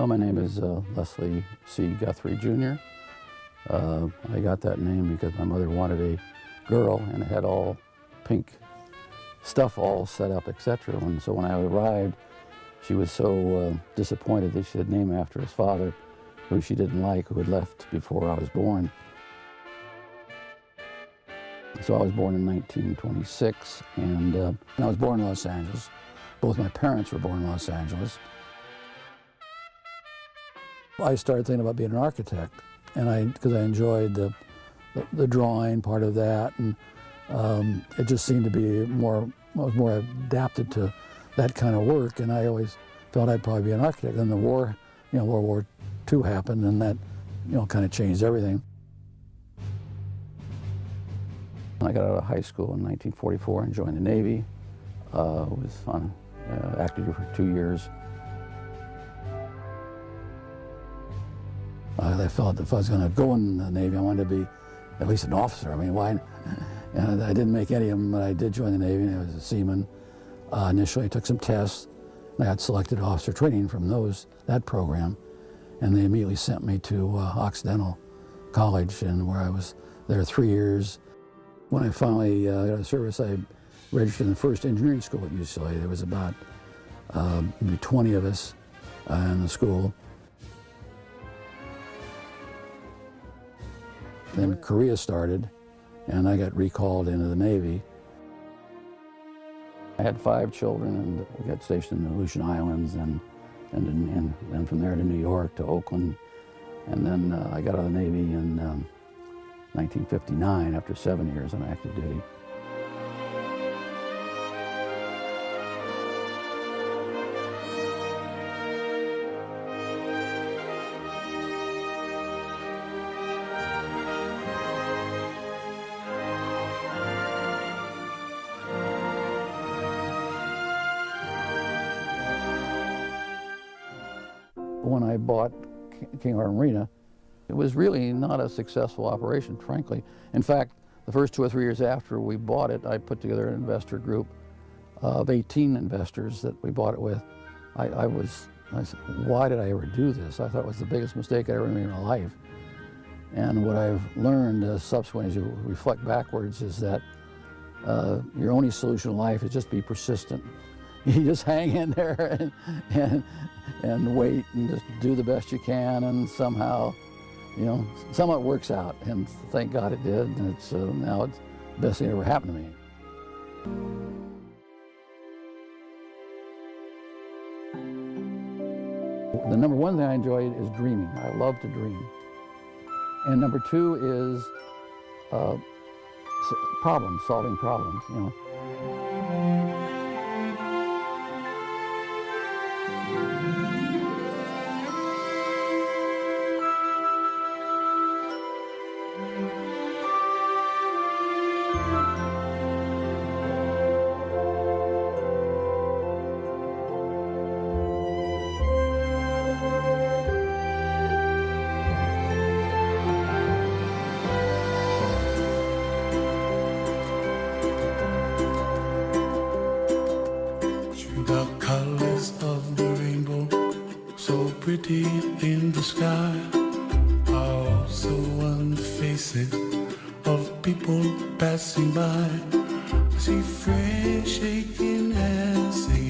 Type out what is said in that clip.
Well, my name is Leslie C. Guthrie, Jr. I got that name because my mother wanted a girl and it had all pink stuff all set up, etc. And so when I arrived, she was so disappointed that she had named after his father, who she didn't like, who had left before I was born. So I was born in 1926, and I was born in Los Angeles. Both my parents were born in Los Angeles. I started thinking about being an architect, and because I enjoyed the drawing part of that, and it just seemed to be I was more adapted to that kind of work, and I always felt I'd probably be an architect. Then the war, World War II happened, and that, kind of changed everything. I got out of high school in 1944 and joined the Navy. Was on active duty for 2 years. I felt if I was going to go in the Navy, I wanted to be at least an officer. I mean, why? And I didn't make any of them, but I did join the Navy, and I was a seaman. Initially, I took some tests, and I got selected officer training from that program, and they immediately sent me to Occidental College, and where I was there 3 years. When I finally got out of service, I registered in the first engineering school at UCLA. There was about maybe 20 of us in the school. Then Korea started, and I got recalled into the Navy. I had 5 children, and we got stationed in the Aleutian Islands, and then from there to New York, to Oakland. And then I got out of the Navy in 1959 after 7 years on active duty. When I bought King Arthur Marina, it was really not a successful operation, frankly. In fact, the first 2 or 3 years after we bought it, I put together an investor group of 18 investors that we bought it with. I said, why did I ever do this? I thought it was the biggest mistake I ever made in my life. And what I've learned subsequently as you reflect backwards is that your only solution in life is just be persistent. You just hang in there and wait and just do the best you can, and somehow it works out, and thank God it did, and it's now it's the best thing that ever happened to me. The number one thing I enjoy is dreaming. I love to dream. And number 2 is solving problems, The colors of the rainbow, so pretty in the sky, are also on the faces of people passing by. I see friends shaking hands, singing.